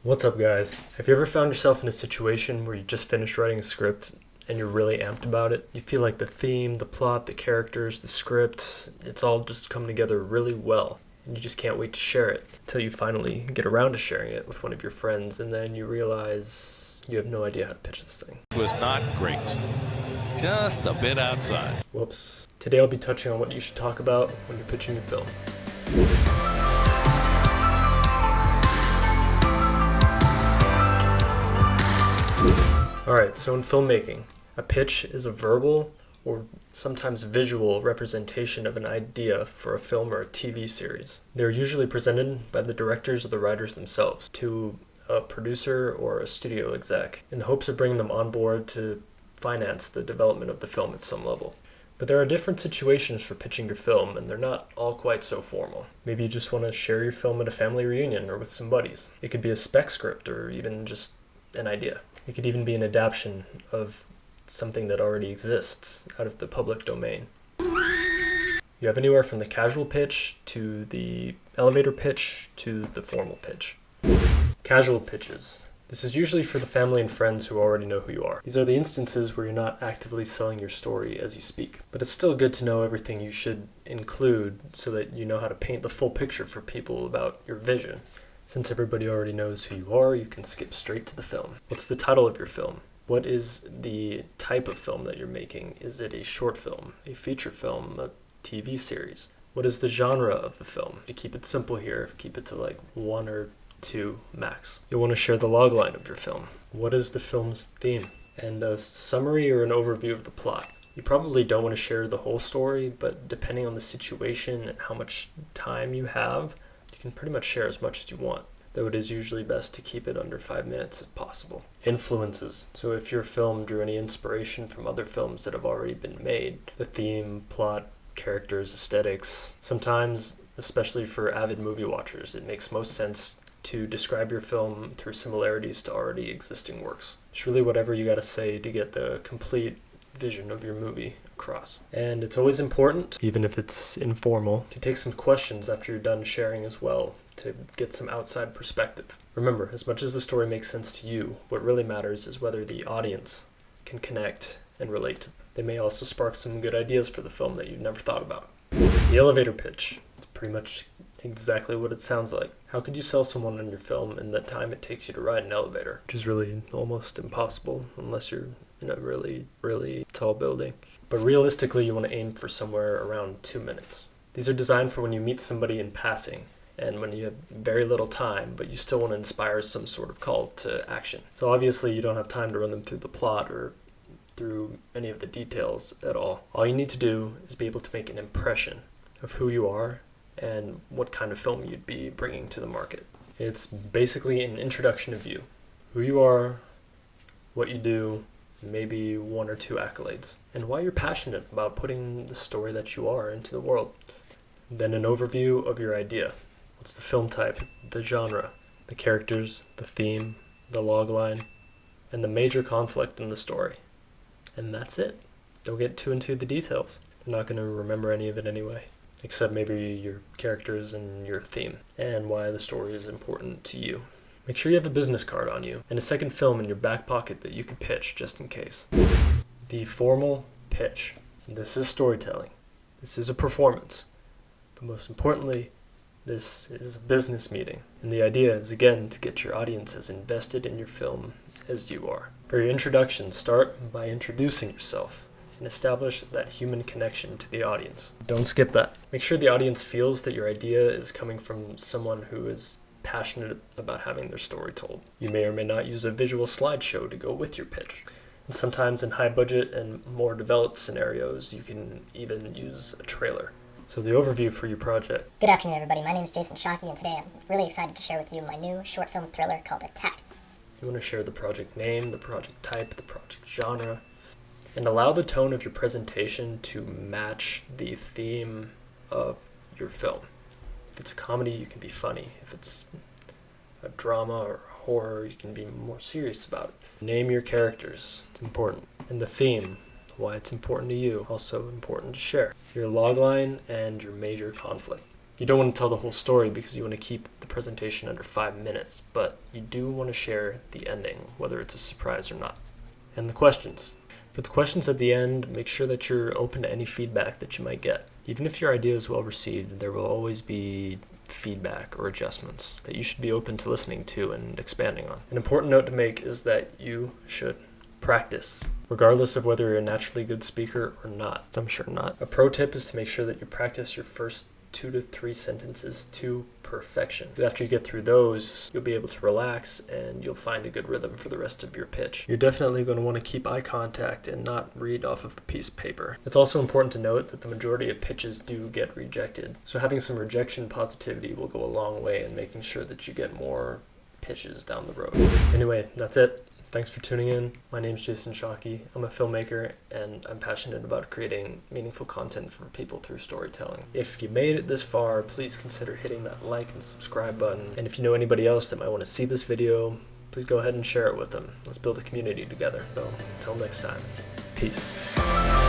What's up, guys? Have you ever found yourself in a situation where you just finished writing a script and you're really amped about it? You feel like the theme, the plot, the characters, the script, it's all just coming together really well, and you just can't wait to share it until you finally get around to sharing it with one of your friends, and then you realize you have no idea how to pitch this thing. It was not great. Just a bit outside. Whoops. Today I'll be touching on what you should talk about when you're pitching your film. Alright, so in filmmaking, a pitch is a verbal or sometimes visual representation of an idea for a film or a TV series. They're usually presented by the directors or the writers themselves to a producer or a studio exec in the hopes of bringing them on board to finance the development of the film at some level. But there are different situations for pitching your film, and they're not all quite so formal. Maybe you just want to share your film at a family reunion or with some buddies. It could be a spec script or even just an idea. It could even be an adaptation of something that already exists out of the public domain. You have anywhere from the casual pitch to the elevator pitch to the formal pitch. Casual pitches. This is usually for the family and friends who already know who you are. These are the instances where you're not actively selling your story as you speak, but it's still good to know everything you should include so that you know how to paint the full picture for people about your vision. Since everybody already knows who you are, you can skip straight to the film. What's the title of your film? What is the type of film that you're making? Is it a short film, a feature film, a TV series? What is the genre of the film? To keep it simple here, keep it to like 1 or 2 max. You'll want to share the logline of your film. What is the film's theme? And a summary or an overview of the plot. You probably don't want to share the whole story, but depending on the situation and how much time you have, you can pretty much share as much as you want, though it is usually best to keep it under 5 minutes if possible. Influences. So if your film drew any inspiration from other films that have already been made, the theme, plot, characters, aesthetics, sometimes, especially for avid movie watchers, it makes most sense to describe your film through similarities to already existing works. It's really whatever you gotta say to get the complete vision of your movie across. And it's always important, even if it's informal, to take some questions after you're done sharing as well to get some outside perspective. Remember, as much as the story makes sense to you, what really matters is whether the audience can connect and relate to them. They may also spark some good ideas for the film that you've never thought about. The elevator pitch. It's pretty much exactly what it sounds like. How could you sell someone on your film in the time it takes you to ride an elevator? Which is really almost impossible unless you're in a really, really tall building. But realistically, you want to aim for somewhere around 2 minutes. These are designed for when you meet somebody in passing and when you have very little time, but you still want to inspire some sort of call to action. So obviously you don't have time to run them through the plot or through any of the details at all. All you need to do is be able to make an impression of who you are and what kind of film you'd be bringing to the market. It's basically an introduction of you, who you are, what you do, maybe 1 or 2 accolades, and why you're passionate about putting the story that you are into the world. Then an overview of your idea. What's the film type, the genre, the characters, the theme, the logline, and the major conflict in the story. And that's it. Don't get too into the details. They're not going to remember any of it anyway, except maybe your characters and your theme, and why the story is important to you. Make sure you have a business card on you, and a second film in your back pocket that you could pitch just in case. The formal pitch. This is storytelling. This is a performance. But most importantly, this is a business meeting. And the idea is, again, to get your audience as invested in your film as you are. For your introduction, start by introducing yourself and establish that human connection to the audience. Don't skip that. Make sure the audience feels that your idea is coming from someone who is passionate about having their story told. You may or may not use a visual slideshow to go with your pitch. And sometimes in high budget and more developed scenarios, you can even use a trailer. So the overview for your project. Good afternoon, everybody. My name is Jason Shockey, and today I'm really excited to share with you my new short film thriller called Attack. You want to share the project name, the project type, the project genre, and allow the tone of your presentation to match the theme of your film. If it's a comedy, you can be funny. If it's a drama or horror, you can be more serious about it. Name your characters. It's important. And the theme, why it's important to you, also important to share. Your logline and your major conflict. You don't want to tell the whole story because you want to keep the presentation under 5 minutes, but you do want to share the ending, whether it's a surprise or not. And the questions. For the questions at the end, make sure that you're open to any feedback that you might get. Even if your idea is well received, there will always be feedback or adjustments that you should be open to listening to and expanding on. An important note to make is that you should practice, regardless of whether you're a naturally good speaker or not. I'm sure not. A pro tip is to make sure that you practice your first 2 to 3 sentences to perfection. After you get through those, you'll be able to relax and you'll find a good rhythm for the rest of your pitch. You're definitely going to want to keep eye contact and not read off of a piece of paper. It's also important to note that the majority of pitches do get rejected, so having some rejection positivity will go a long way in making sure that you get more pitches down the road. Anyway, that's it. Thanks for tuning in. My name's Jason Shockey. I'm a filmmaker and I'm passionate about creating meaningful content for people through storytelling. If you made it this far, please consider hitting that like and subscribe button. And if you know anybody else that might want to see this video, please go ahead and share it with them. Let's build a community together. So until next time, peace.